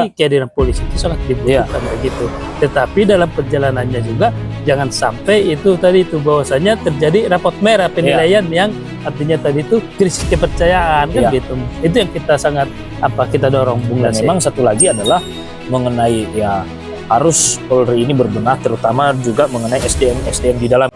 kehadiran polisi itu sangat dibutuhkan begitu. Tetapi dalam perjalanannya juga jangan sampai itu tadi itu bahwasanya terjadi rapot merah penilaian yang artinya tadi itu krisis kepercayaan kan gitu. Itu yang kita sangat kita dorong Bung Lase. Memang satu lagi adalah mengenai harus Polri ini berbenah, terutama juga mengenai SDM di dalam.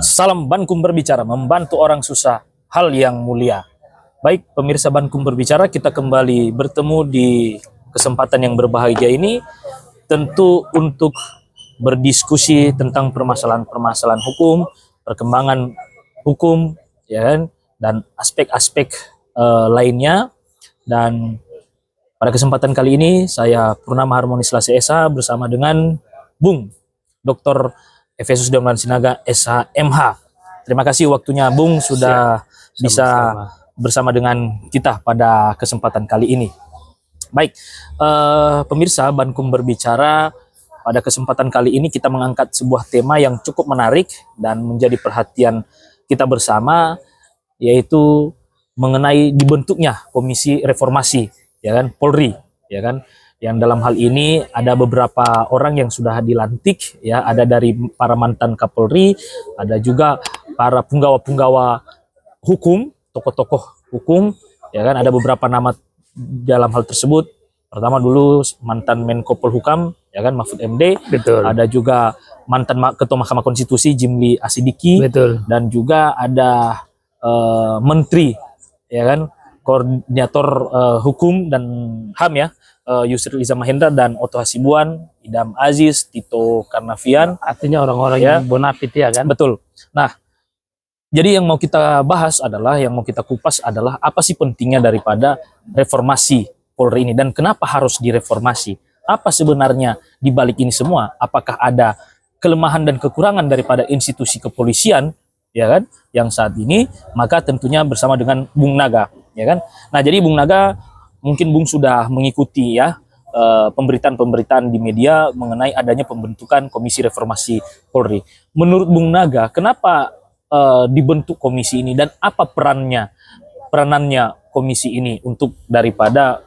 Salam Bankum Berbicara, membantu orang susah, hal yang mulia. Baik pemirsa Bankum Berbicara, kita kembali bertemu di kesempatan yang berbahagia ini, tentu untuk berdiskusi tentang permasalahan-permasalahan hukum, perkembangan hukum, ya kan, dan aspek-aspek lainnya. Dan pada kesempatan kali ini saya Purnama Harmonis Lase Esa bersama dengan Bung Dr. Efesus Damlan Sinaga SH.MH. Terima kasih waktunya Bung sudah bisa bersama dengan kita pada kesempatan kali ini. Baik, pemirsa Bankum Berbicara, pada kesempatan kali ini kita mengangkat sebuah tema yang cukup menarik dan menjadi perhatian kita bersama, yaitu mengenai dibentuknya Komisi Reformasi, ya kan, Polri, ya kan. Yang dalam hal ini ada beberapa orang yang sudah dilantik, ya, ada dari para mantan Kapolri, ada juga para punggawa-punggawa hukum, tokoh-tokoh hukum, ya kan, ada beberapa nama dalam hal tersebut. Pertama dulu mantan Menko Polhukam, ya kan, Mahfud MD. Betul. Ada juga mantan Ketua Mahkamah Konstitusi Jimli Asidiki. Betul. Dan juga ada menteri, ya kan, koordinator hukum dan HAM, ya, Yusril Iza Mahendra dan Otto Hasibuan, Idam Aziz, Tito Karnavian. Artinya orang-orang yang bonafit, ya kan? Betul. Nah, jadi yang mau kita bahas adalah, yang mau kita kupas adalah apa sih pentingnya daripada reformasi Polri ini dan kenapa harus direformasi? Apa sebenarnya di balik ini semua? Apakah ada kelemahan dan kekurangan daripada institusi kepolisian, ya kan, yang saat ini? Maka tentunya bersama dengan Bung Naga, ya kan? Nah, jadi Bung Naga, mungkin Bung sudah mengikuti, ya, pemberitaan-pemberitaan di media mengenai adanya pembentukan Komisi Reformasi Polri. Menurut Bung Naga, kenapa dibentuk komisi ini dan apa peranannya komisi ini untuk daripada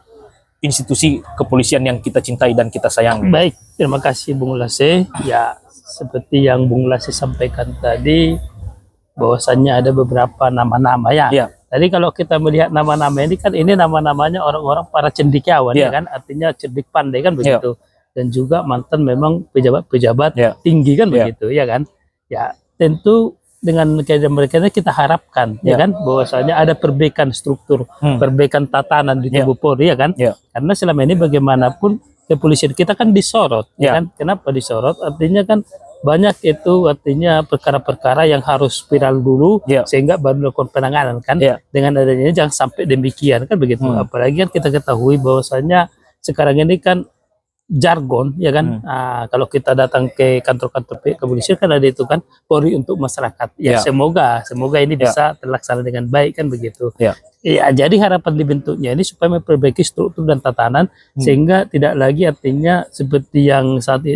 institusi kepolisian yang kita cintai dan kita sayangi? Baik, terima kasih Bung Lase. Ya, seperti yang Bung Lase sampaikan tadi, bahwasannya ada beberapa nama-nama, ya. Tadi kalau kita melihat nama-nama ini kan, ini nama-namanya orang-orang para cendekiawan, ya kan, artinya cerdik pandai kan begitu, dan juga mantan memang pejabat-pejabat tinggi kan begitu, ya kan. Ya, tentu dengan kehadiran mereka ini kita harapkan, ya kan, bahwasanya ada perbaikan struktur, perbaikan tatanan di tubuh Polri, ya kan. Karena selama ini bagaimanapun kepolisian kita kan disorot, ya kan. Kenapa disorot? Artinya kan banyak itu artinya perkara-perkara yang harus viral dulu, sehingga baru dilakukan penanganan kan. Dengan adanya jangan sampai demikian kan begitu. Apalagi kan kita ketahui bahwasanya sekarang ini kan jargon, ya kan, kalau kita datang ke kantor-kantor kepolisian kan ada itu kan, Polri untuk masyarakat, ya. Semoga ini bisa terlaksana dengan baik kan begitu. Ya, jadi harapan dibentuknya ini supaya memperbaiki struktur dan tatanan, sehingga tidak lagi artinya seperti yang saat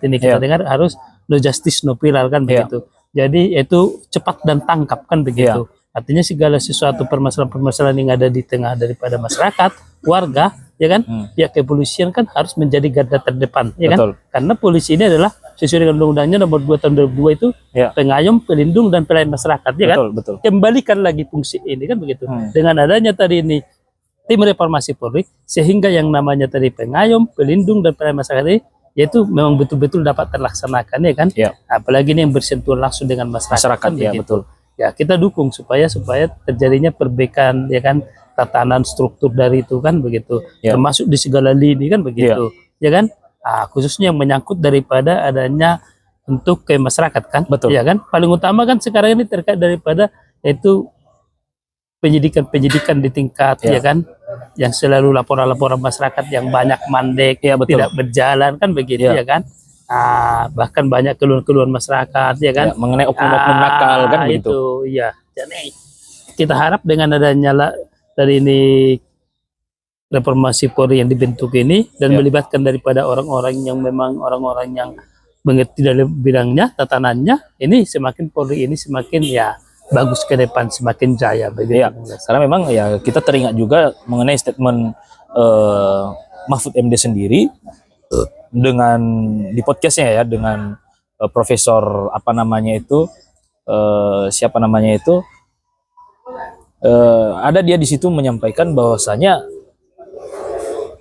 ini kita dengar, harus no justice no viral kan begitu. Jadi itu cepat dan tangkap kan begitu. Artinya segala sesuatu permasalahan-permasalahan yang ada di tengah daripada masyarakat, warga, ya kan, pihak kepolisian kan harus menjadi garda terdepan, ya kan. Karena polisi ini adalah sesuai dengan undang-undangnya nomor 2 tahun 2002 itu, pengayom, pelindung dan pelayan masyarakat, ya kan. Kembalikan lagi fungsi ini kan begitu. Dengan adanya tadi ini tim reformasi Polri, sehingga yang namanya tadi pengayom, pelindung dan pelayan masyarakat ini, yaitu memang betul-betul dapat terlaksanakan, ya kan. Apalagi ini yang bersentuhan langsung dengan masyarakat kan, ya, betul. Ya, kita dukung supaya terjadinya perbaikan, ya kan, tatanan struktur dari itu kan begitu, termasuk di segala lini kan begitu, ya kan, khususnya yang menyangkut daripada adanya untuk ke masyarakat kan, ya kan. Paling utama kan sekarang ini terkait daripada itu penyidikan di tingkat, ya kan, yang selalu laporan-laporan masyarakat yang banyak mandek, tidak berjalan kan begitu, ya kan. Bahkan banyak keluhan-keluhan masyarakat, ya kan, mengenai oknum-oknum nakal kan begitu. Itu, ya. Jadi kita harap dengan adanya dari ini reformasi Polri yang dibentuk ini dan melibatkan daripada orang-orang yang memang orang-orang yang mengerti dalam bidangnya, tatanannya, ini semakin Polri ini semakin ya bagus ke depan, semakin jaya begitu. Ya, karena memang ya kita teringat juga mengenai statement Mahfud MD sendiri dengan di podcastnya ya dengan Profesor apa namanya itu siapa namanya itu ada dia di situ menyampaikan bahwasanya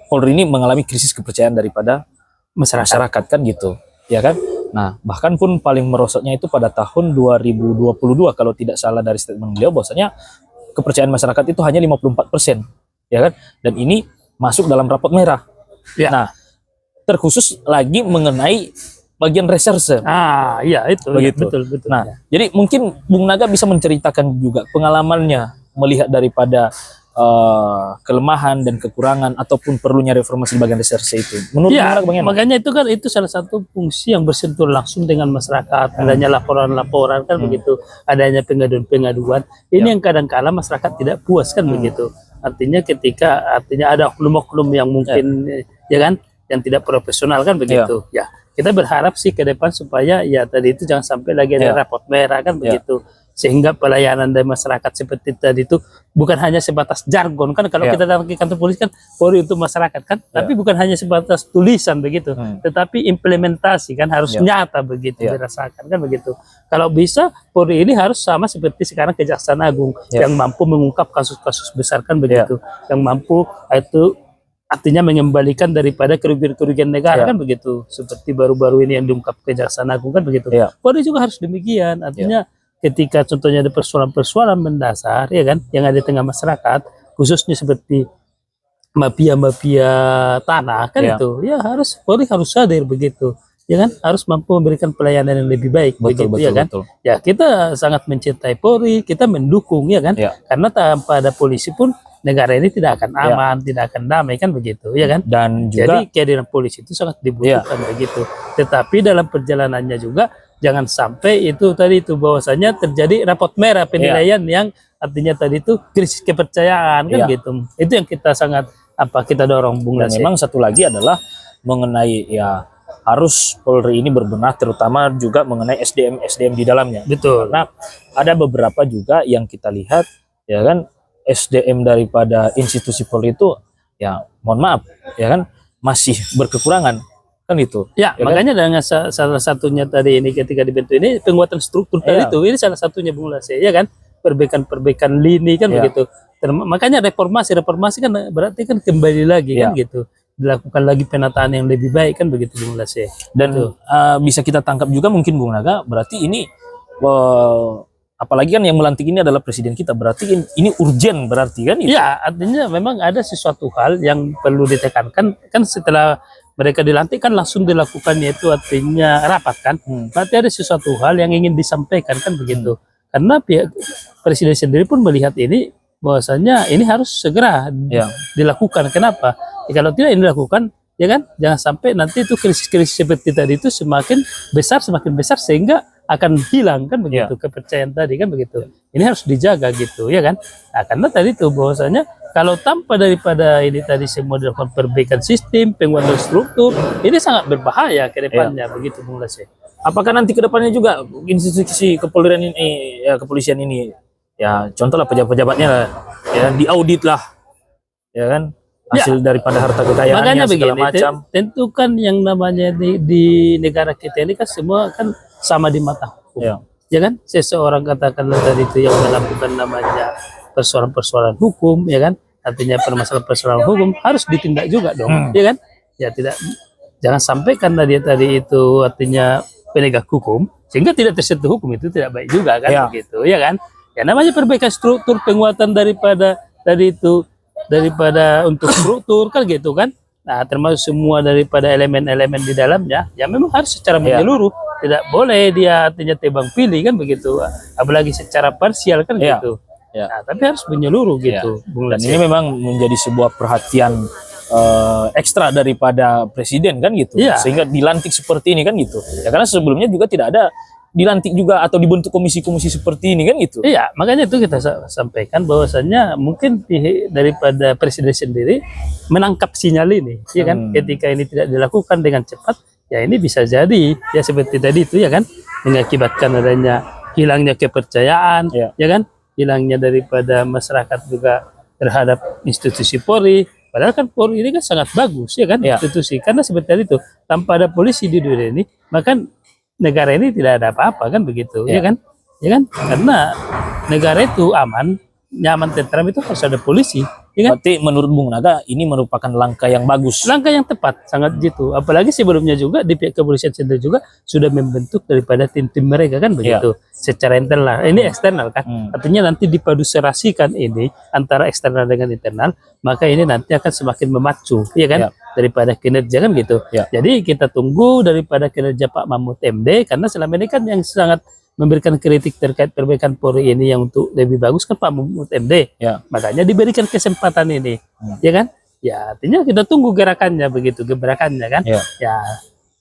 Polri ini mengalami krisis kepercayaan daripada masyarakat kan gitu, ya kan? Nah, bahkan pun paling merosotnya itu pada tahun 2022 kalau tidak salah dari statement beliau bahwasanya kepercayaan masyarakat itu hanya 54%, ya kan? Dan ini masuk dalam rapot merah. Ya. Nah, terkhusus lagi mengenai bagian reserse. Iya itu Begitu. Ya, betul. Nah, jadi mungkin Bung Naga bisa menceritakan juga pengalamannya melihat daripada kelemahan dan kekurangan ataupun perlunya reformasi di bagian reserse itu. Menurut Bung Naga bagaimana? Makanya itu kan itu salah satu fungsi yang bersentuh langsung dengan masyarakat. Adanya laporan-laporan kan begitu, adanya pengaduan-pengaduan. Ini yang kadang-kala masyarakat tidak puas kan begitu. Artinya ada oknum-oknum yang mungkin ya kan yang tidak profesional kan begitu. Ya, kita berharap sih ke depan supaya ya tadi itu jangan sampai lagi ada rapot merah kan begitu. Sehingga pelayanan dari masyarakat seperti tadi itu bukan hanya sebatas jargon kan, kalau kita datang ke kantor polisi kan Polri untuk masyarakat kan, tapi bukan hanya sebatas tulisan begitu, tetapi implementasi kan harus nyata begitu dirasakan kan begitu. Kalau bisa Polri ini harus sama seperti sekarang Kejaksaan Agung yang mampu mengungkap kasus-kasus besar kan begitu, yang mampu itu artinya mengembalikan daripada kerugian-kerugian negara kan begitu, seperti baru-baru ini yang diungkap Kejaksaan Agung kan begitu. Polri juga harus demikian, artinya ketika contohnya ada persoalan-persoalan mendasar ya kan yang ada di tengah masyarakat, khususnya seperti mafia-mafia tanah kan itu ya Polri harus sadar begitu ya kan, harus mampu memberikan pelayanan yang lebih baik begitu ya kan. Ya kita sangat mencintai Polri, kita mendukung ya kan, karena tanpa ada polisi pun negara ini tidak akan aman, tidak akan damai kan begitu ya kan. Dan juga jadi kehadiran polisi itu sangat dibutuhkan begitu. Tetapi dalam perjalanannya juga jangan sampai itu tadi itu bahwasanya terjadi rapot merah penilaian yang artinya tadi itu krisis kepercayaan kan gitu. Itu yang kita sangat kita dorong Bung Lase. Memang satu lagi adalah mengenai harus Polri ini berbenah terutama juga mengenai SDM di dalamnya. Betul. Karena ada beberapa juga yang kita lihat ya kan SDM daripada institusi Polri itu ya mohon maaf ya kan masih berkekurangan kan itu. Ya makanya kan? Dengan salah satunya tadi ini ketika dibentuk ini penguatan struktur tadi itu ini salah satunya Bung Lase ya kan, perbaikan lini kan begitu. Makanya reformasi kan berarti kan kembali lagi kan gitu, dilakukan lagi penataan yang lebih baik kan begitu Bung Lase. Dan bisa kita tangkap juga mungkin Bung Naga berarti ini apalagi kan yang melantik ini adalah presiden kita, berarti ini urgen berarti kan itu? Ya artinya memang ada sesuatu hal yang perlu ditekankan kan setelah mereka dilantik kan langsung dilakukan yaitu artinya rapat kan, berarti ada sesuatu hal yang ingin disampaikan kan begitu. Karena pihak presiden sendiri pun melihat ini bahwasanya ini harus segera dilakukan. Kenapa? Ya, kalau tidak ini dilakukan ya kan jangan sampai nanti itu krisis-krisis seperti tadi itu semakin besar sehingga akan hilang kan begitu kepercayaan tadi kan begitu. Ini harus dijaga gitu ya kan. Nah, karena tadi itu bahwasanya kalau tanpa daripada ini tadi semua dilakukan perbaikan sistem, penguatan struktur, ini sangat berbahaya ke depannya begitu Bung Lase. Apakah nanti ke depannya juga institusi kepolisian ini ya contohlah pejabat-pejabatnya lah ya diaudit lah ya kan hasil daripada harta kekayaannya makanya segala begini, macam. Tentu kan yang namanya di negara kita ini kan semua kan sama di mata hukum. Ya kan seseorang katakanlah tadi itu yang melakukan namanya persoalan-persoalan hukum ya kan, artinya permasalahan-persoalan hukum harus ditindak juga dong ya kan. Ya jangan sampai karena dia tadi itu artinya penegak hukum sehingga tidak tersentuh hukum, itu tidak baik juga kan begitu ya kan. Ya namanya perbaikan struktur, penguatan daripada tadi itu daripada untuk struktur kan gitu kan. Nah termasuk semua daripada elemen-elemen di dalamnya ya memang harus secara menyeluruh, tidak boleh dia artinya tebang pilih kan begitu, apalagi secara parsial kan gitu. Nah, tapi harus menyeluruh gitu Bung Lase. Dan ini memang menjadi sebuah perhatian ekstra daripada presiden kan gitu, sehingga dilantik seperti ini kan gitu ya, karena sebelumnya juga tidak ada dilantik juga atau dibentuk komisi-komisi seperti ini kan gitu. Iya, makanya itu kita sampaikan bahwasannya mungkin daripada presiden sendiri menangkap sinyal ini, ya kan? Ketika ini tidak dilakukan dengan cepat, ya ini bisa jadi ya seperti tadi itu ya kan, mengakibatkan adanya hilangnya kepercayaan, ya kan, hilangnya daripada masyarakat juga terhadap institusi Polri. Padahal kan Polri ini kan sangat bagus ya kan, institusi, karena seperti tadi itu tanpa ada polisi di dunia ini maka negara ini tidak ada apa-apa kan begitu, ya kan, karena negara itu aman, nyaman, tentram itu harus ada polisi, ya kan? Berarti menurut Bung Naga ini merupakan langkah yang bagus. Langkah yang tepat, sangat gitu. Apalagi sebelumnya juga di pihak kepolisian sendiri juga sudah membentuk daripada tim-tim mereka kan begitu. Secara internal, ini eksternal kan. Artinya nanti dipaduserasikan ini antara eksternal dengan internal, maka ini nanti akan semakin memacu, ya kan? Daripada kinerja kan gitu. Jadi kita tunggu daripada kinerja Pak Mahfud MD, karena selama ini kan yang sangat memberikan kritik terkait perbaikan Polri ini yang untuk lebih bagus kan Pak Mahfud MD. Makanya diberikan kesempatan ini, ya kan? Ya artinya kita tunggu gerakannya begitu, gebrakannya kan. Ya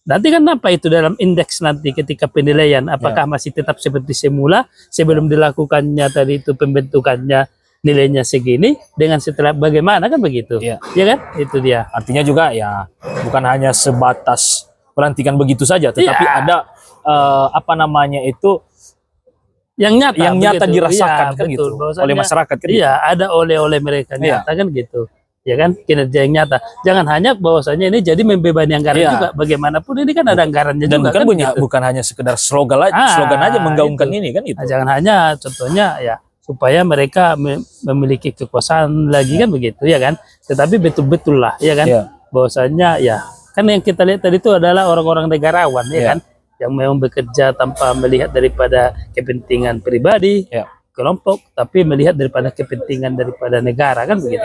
nanti kan apa itu dalam indeks nanti ketika penilaian, apakah masih tetap seperti semula sebelum dilakukannya tadi itu pembentukannya, nilainya segini dengan setelah bagaimana kan begitu, ya kan? Itu dia. Artinya juga ya bukan hanya sebatas pelantikan begitu saja, tetapi ada apa namanya itu yang nyata dirasakan kan gitu oleh masyarakat kan. Iya, ada oleh-oleh mereka nyata kan gitu. Ya kan, kinerja yang nyata. Jangan hanya bahwasanya ini jadi membebani anggaran juga. Bagaimanapun ini kan ada anggarannya dan juga kan gitu. Bukan hanya sekedar slogan aja menggaungkan ini kan itu. Jangan hanya contohnya ya supaya mereka memiliki kekuasaan lagi kan begitu ya kan. Tetapi betul-betul lah ya kan, bahwasanya ya kan yang kita lihat tadi itu adalah orang-orang negarawan ya kan, yang memang bekerja tanpa melihat daripada kepentingan pribadi, kelompok, tapi melihat daripada kepentingan daripada negara kan begitu.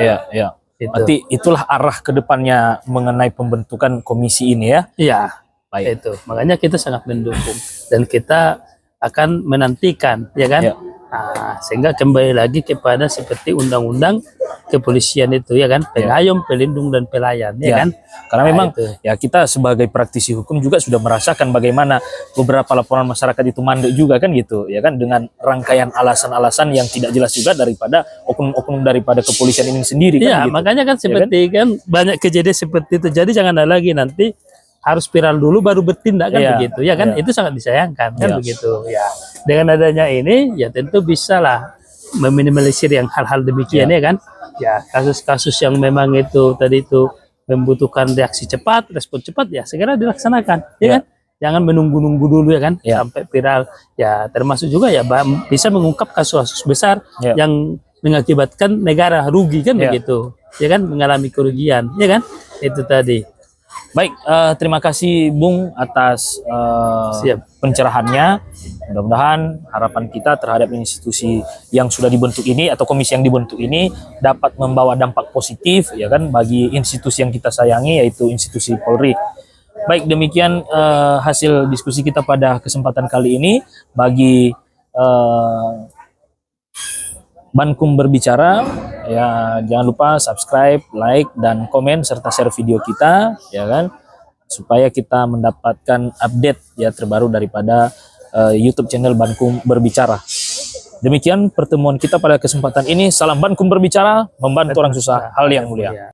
Gitu. Berarti itulah arah kedepannya mengenai pembentukan komisi ini ya. Iya, baik. Itu makanya kita sangat mendukung dan kita akan menantikan, ya kan. Nah, sehingga kembali lagi kepada seperti undang-undang kepolisian itu ya kan, pengayom, pelindung dan pelayan ya kan. Karena memang ya kita sebagai praktisi hukum juga sudah merasakan bagaimana beberapa laporan masyarakat itu mandek juga kan gitu ya kan, dengan rangkaian alasan-alasan yang tidak jelas juga daripada oknum-oknum daripada kepolisian ini sendiri kan gitu. Makanya kan seperti kan banyak kejadian seperti itu. Jadi jangan ada lagi nanti harus viral dulu baru bertindak kan begitu ya kan. Itu sangat disayangkan kan begitu ya. Dengan adanya ini ya tentu bisalah meminimalisir yang hal-hal demikian ya kan. Ya kasus-kasus yang memang itu tadi itu membutuhkan reaksi cepat, respon cepat ya segera dilaksanakan ya kan. Jangan menunggu-nunggu dulu ya kan sampai viral. Ya termasuk juga ya bisa mengungkap kasus-kasus besar yang mengakibatkan negara rugi kan begitu. Ya kan, mengalami kerugian ya kan. Itu tadi. Baik, terima kasih Bung atas pencerahannya. Mudah-mudahan harapan kita terhadap institusi yang sudah dibentuk ini atau komisi yang dibentuk ini dapat membawa dampak positif ya kan bagi institusi yang kita sayangi, yaitu institusi Polri. Baik, demikian hasil diskusi kita pada kesempatan kali ini. Bagi Bankum Berbicara, ya jangan lupa subscribe, like, dan komen serta share video kita ya kan, supaya kita mendapatkan update ya terbaru daripada YouTube channel Bankum Berbicara. Demikian pertemuan kita pada kesempatan ini. Salam Bankum Berbicara, membantu orang susah hal yang mulia.